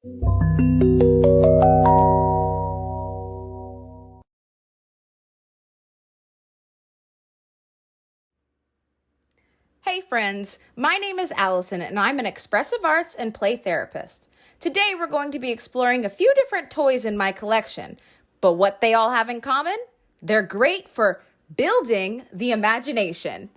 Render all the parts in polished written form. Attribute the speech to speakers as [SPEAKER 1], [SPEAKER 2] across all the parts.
[SPEAKER 1] Hey friends, my name is Allison and I'm an expressive arts and play therapist. Today we're going to be exploring a few different toys in my collection, but what they all have in common? They're great for building the imagination.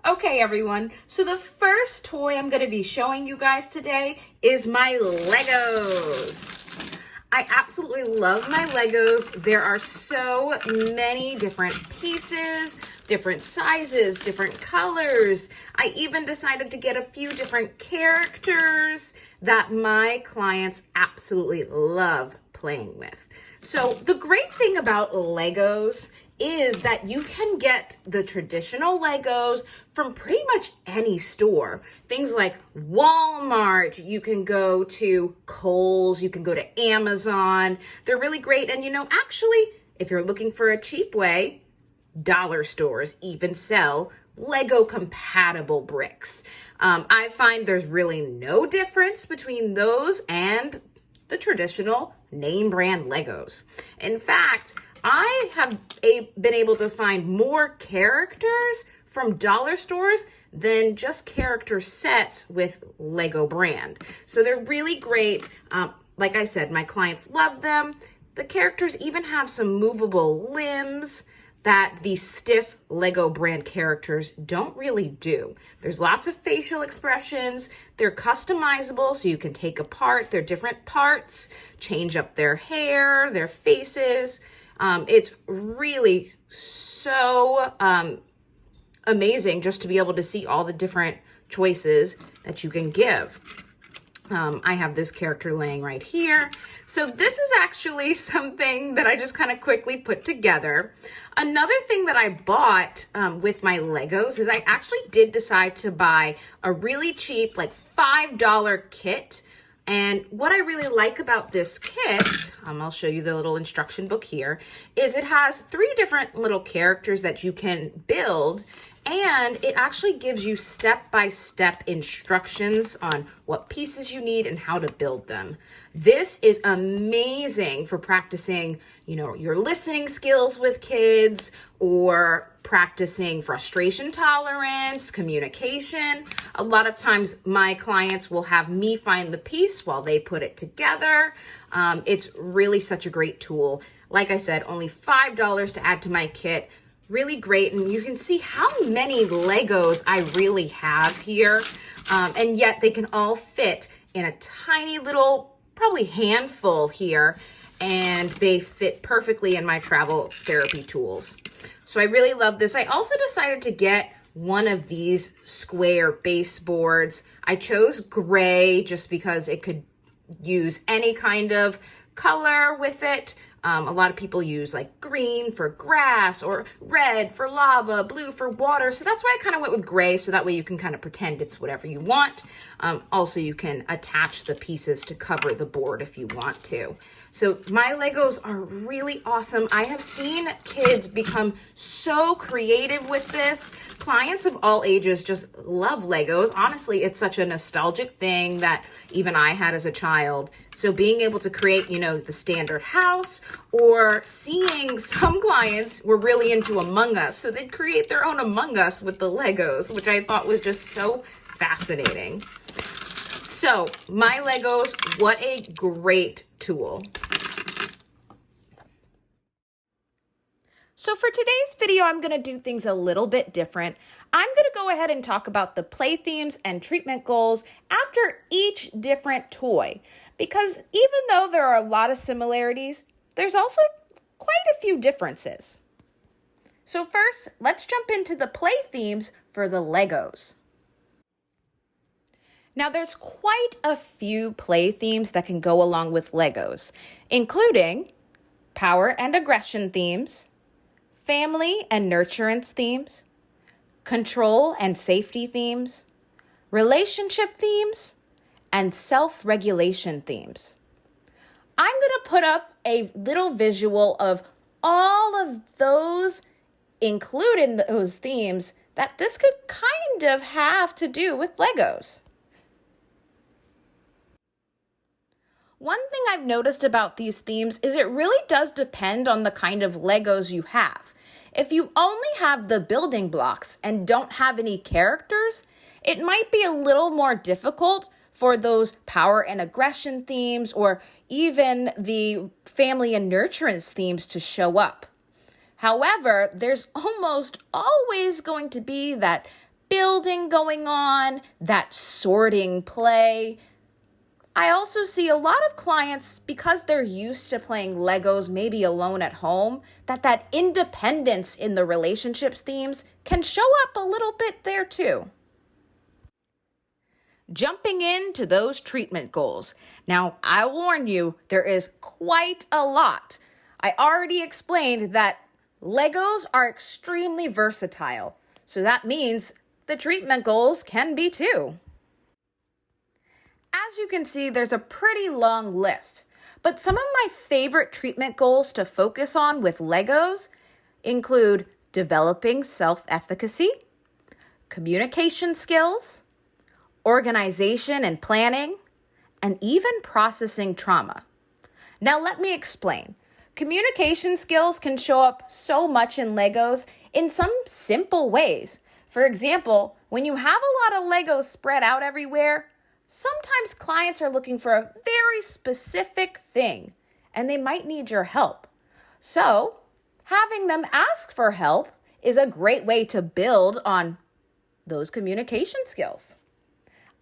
[SPEAKER 1] Okay everyone, so the first toy I'm going to be showing you guys today is my Legos. I absolutely love my Legos. There are so many different pieces, different sizes, different colors. I even decided to get a few different characters that my clients absolutely love playing with. So the great thing about Legos is that you can get the traditional Legos from pretty much any store. Things like Walmart, you can go to Kohl's, you can go to Amazon. They're really great. And actually, if you're looking for a cheap way, dollar stores even sell Lego compatible bricks. I find there's really no difference between those and the traditional name brand Legos. In fact, I have been able to find more characters from dollar stores than just character sets with Lego brand. So they're really great. Like I said, my clients love them. The characters even have some movable limbs that the stiff Lego brand characters don't really do. There's lots of facial expressions. They're customizable, so you can take apart their different parts, change up their hair, their faces. It's really so amazing just to be able to see all the different choices that you can give. I have this character laying right here. So this is actually something that I just kind of quickly put together. Another thing that I bought with my Legos is I actually did decide to buy a really cheap, like $5 kit. And what I really like about this kit, I'll show you the little instruction book here, is it has 3 different little characters that you can build, and it actually gives you step-by-step instructions on what pieces you need and how to build them. This is amazing for practicing, your listening skills with kids, or practicing frustration tolerance, communication. A lot of times my clients will have me find the piece while they put it together. It's really such a great tool. Like I said, only $5 to add to my kit. Really great. And you can see how many Legos I really have here. And yet they can all fit in a tiny little, probably handful here. And they fit perfectly in my travel therapy tools. So I really love this. I also decided to get one of these square baseboards. I chose gray just because it could use any kind of color with it. A lot of people use like green for grass or red for lava, blue for water. So that's why I kind of went with gray, so that way you can kind of pretend it's whatever you want. Also, you can attach the pieces to cover the board if you want to. So my Legos are really awesome. I have seen kids become so creative with this. Clients of all ages just love Legos. Honestly, it's such a nostalgic thing that even I had as a child. So being able to create, the standard house, or seeing some clients were really into Among Us. So they'd create their own Among Us with the Legos, which I thought was just so fascinating. So my Legos, what a great tool. So for today's video, I'm going to do things a little bit different. I'm going to go ahead and talk about the play themes and treatment goals after each different toy, because even though there are a lot of similarities, there's also quite a few differences. So first, let's jump into the play themes for the Legos. Now, there's quite a few play themes that can go along with Legos, including power and aggression themes, family and nurturance themes, control and safety themes, relationship themes, and self-regulation themes. I'm going to put up a little visual of all of those included in those themes that this could kind of have to do with Legos. I've noticed about these themes is it really does depend on the kind of Legos you have. If you only have the building blocks and don't have any characters, it might be a little more difficult for those power and aggression themes or even the family and nurturance themes to show up. However, there's almost always going to be that building going on, that sorting play. I also see a lot of clients, because they're used to playing Legos maybe alone at home, that independence in the relationships themes can show up a little bit there too. Jumping into those treatment goals. Now, I warn you, there is quite a lot. I already explained that Legos are extremely versatile, so that means the treatment goals can be too. As you can see, there's a pretty long list, but some of my favorite treatment goals to focus on with Legos include developing self-efficacy, communication skills, organization and planning, and even processing trauma. Now let me explain. Communication skills can show up so much in Legos in some simple ways. For example, when you have a lot of Legos spread out everywhere, sometimes clients are looking for a very specific thing, and they might need your help. So, having them ask for help is a great way to build on those communication skills.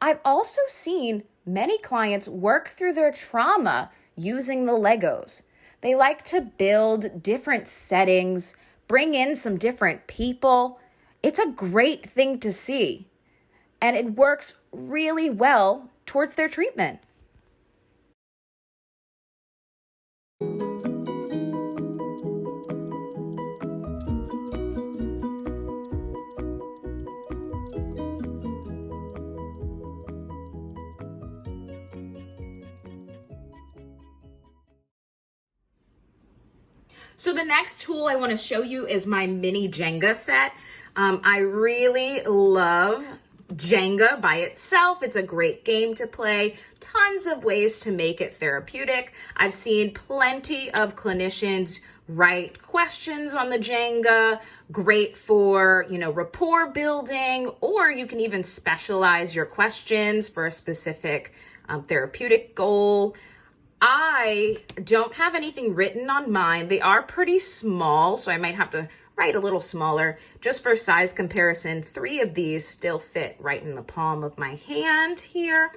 [SPEAKER 1] I've also seen many clients work through their trauma using the Legos. They like to build different settings, bring in some different people. It's a great thing to see, and it works really well towards their treatment. So the next tool I want to show you is my mini Jenga set. I really love Jenga by itself. It's a great game to play. Tons of ways to make it therapeutic. I've seen plenty of clinicians write questions on the Jenga. Great for, rapport building, or you can even specialize your questions for a specific therapeutic goal. I don't have anything written on mine. They are pretty small, so I might have to write a little smaller. Just for size comparison, 3 of these still fit right in the palm of my hand here.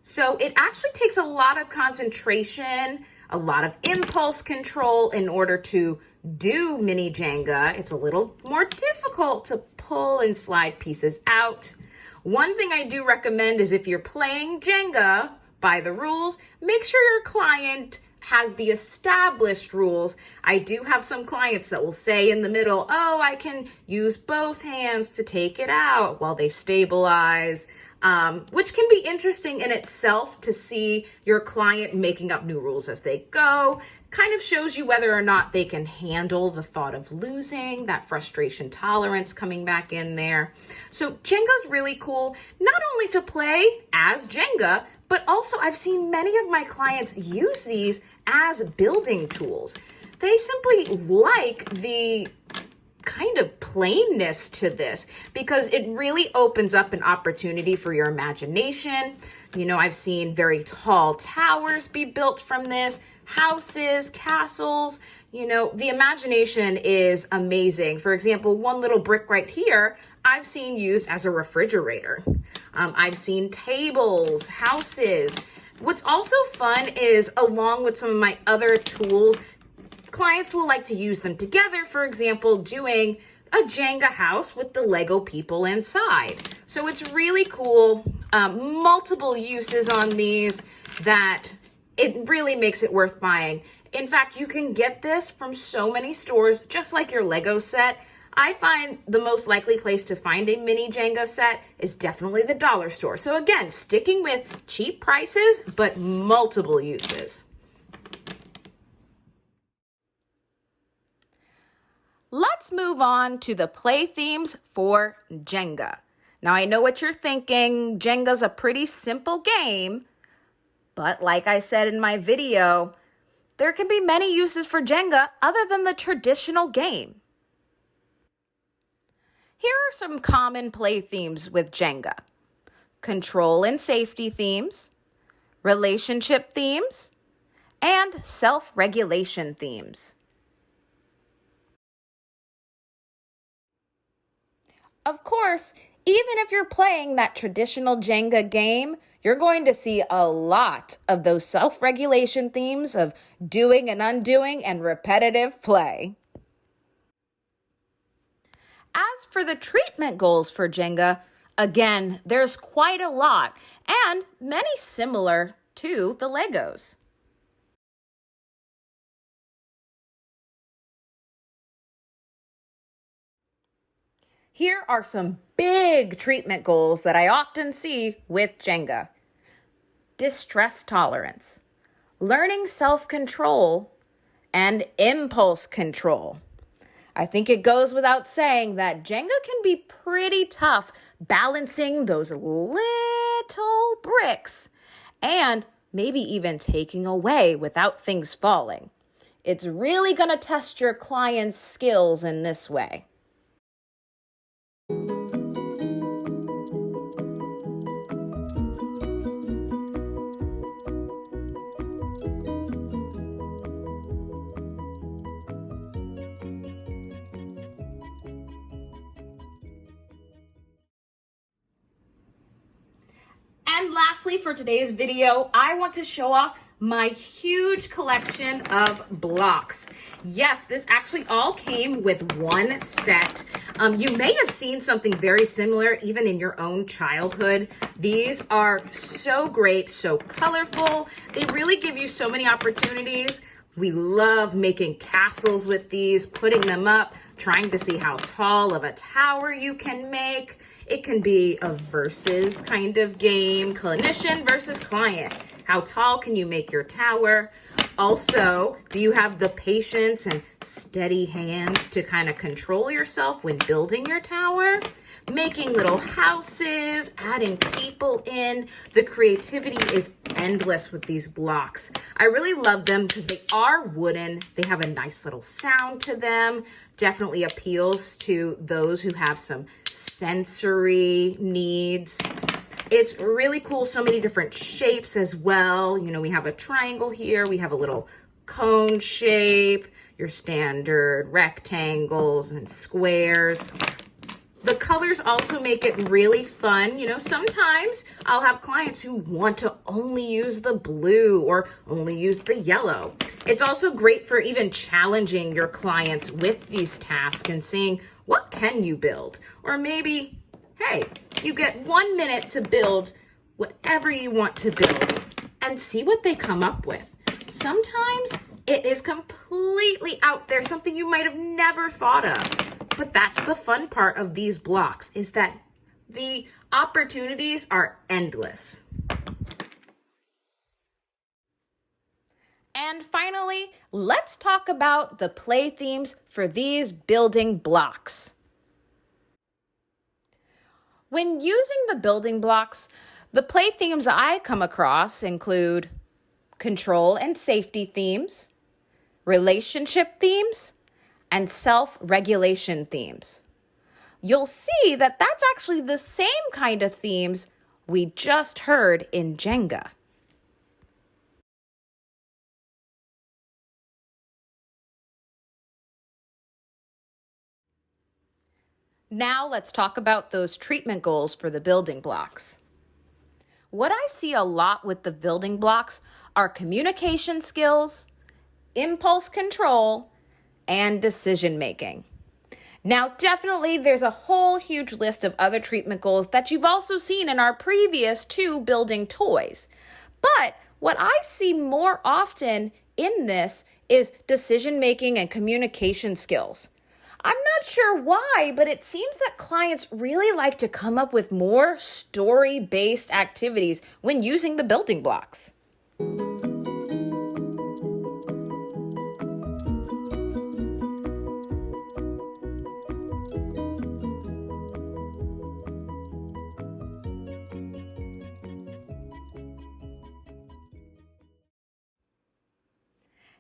[SPEAKER 1] So it actually takes a lot of concentration, a lot of impulse control in order to do mini Jenga. It's a little more difficult to pull and slide pieces out. One thing I do recommend is if you're playing Jenga by the rules, make sure your client has the established rules. I do have some clients that will say in the middle, oh, I can use both hands to take it out while they stabilize, which can be interesting in itself to see your client making up new rules as they go. Kind of shows you whether or not they can handle the thought of losing, that frustration tolerance coming back in there. So Jenga's really cool, not only to play as Jenga, but also I've seen many of my clients use these as building tools. They simply like the kind of plainness to this because it really opens up an opportunity for your imagination. I've seen very tall towers be built from this, houses, castles. The imagination is amazing. For example, one little brick right here, I've seen used as a refrigerator. I've seen tables, houses. What's also fun is, along with some of my other tools, clients will like to use them together. For example, doing a Jenga house with the Lego people inside. So it's really cool. Multiple uses on these that it really makes it worth buying. In fact, you can get this from so many stores, just like your Lego set. I find the most likely place to find a mini Jenga set is definitely the dollar store. So again, sticking with cheap prices, but multiple uses. Let's move on to the play themes for Jenga. Now, I know what you're thinking. Jenga's a pretty simple game, But like I said in my video, there can be many uses for Jenga other than the traditional game. Here are some common play themes with Jenga: control and safety themes, relationship themes, and self-regulation themes. Of course, even if you're playing that traditional Jenga game, you're going to see a lot of those self-regulation themes of doing and undoing and repetitive play. As for the treatment goals for Jenga, again, there's quite a lot and many similar to the Legos. Here are some big treatment goals that I often see with Jenga: distress tolerance, learning self-control, and impulse control. I think it goes without saying that Jenga can be pretty tough balancing those little bricks and maybe even taking away without things falling. It's really going to test your client's skills in this way. And lastly, for today's video, I want to show off my huge collection of blocks. Yes, this actually all came with one set. You may have seen something very similar even in your own childhood. These are so great, so colorful. They really give you so many opportunities. We love making castles with these, putting them up, trying to see how tall of a tower you can make. It can be a versus kind of game, clinician versus client. How tall can you make your tower? Also, do you have the patience and steady hands to kind of control yourself when building your tower? Making little houses, adding people in. The creativity is endless with these blocks. I really love them because they are wooden. They have a nice little sound to them. Definitely appeals to those who have some sensory needs. It's really cool. So many different shapes as well. You know, we have a triangle here. We have a little cone shape, your standard rectangles and squares. The colors also make it really fun. You know, sometimes I'll have clients who want to only use the blue or only use the yellow. It's also great for even challenging your clients with these tasks and seeing what can you build? Or maybe, hey, you get 1 minute to build whatever you want to build and see what they come up with. Sometimes it is completely out there, something you might have never thought of. But that's the fun part of these blocks, is that the opportunities are endless. And finally, let's talk about the play themes for these building blocks. When using the building blocks, the play themes I come across include control and safety themes, relationship themes, and self-regulation themes. You'll see that that's actually the same kind of themes we just heard in Jenga. Now let's talk about those treatment goals for the building blocks. What I see a lot with the building blocks are communication skills, impulse control, and decision making. Now, definitely there's a whole huge list of other treatment goals that you've also seen in our previous 2 building toys. But what I see more often in this is decision making and communication skills. I'm not sure why, but it seems that clients really like to come up with more story-based activities when using the building blocks.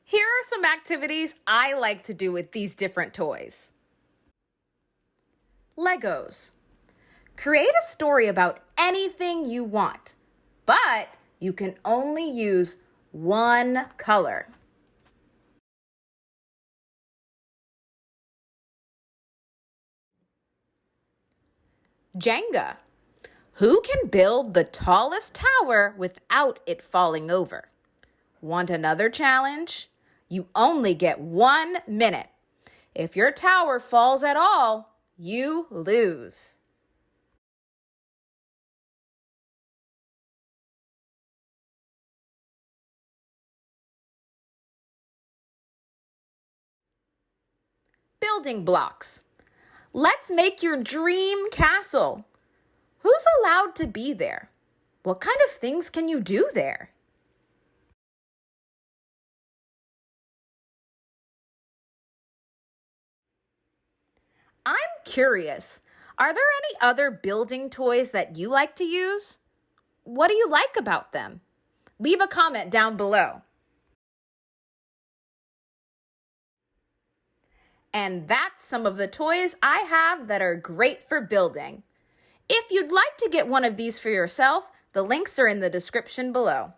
[SPEAKER 1] Here are some activities I like to do with these different toys. Legos. Create a story about anything you want, but you can only use one color. Jenga. Who can build the tallest tower without it falling over? Want another challenge? You only get 1 minute. If your tower falls at all, you lose. Building blocks. Let's make your dream castle. Who's allowed to be there? What kind of things can you do there? I'm curious, are there any other building toys that you like to use? What do you like about them? Leave a comment down below. And that's some of the toys I have that are great for building. If you'd like to get one of these for yourself, the links are in the description below.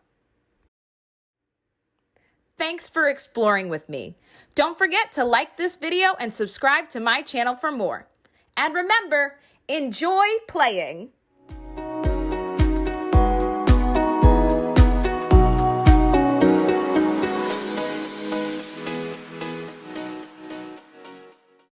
[SPEAKER 1] Thanks for exploring with me. Don't forget to like this video and subscribe to my channel for more. And remember, enjoy playing.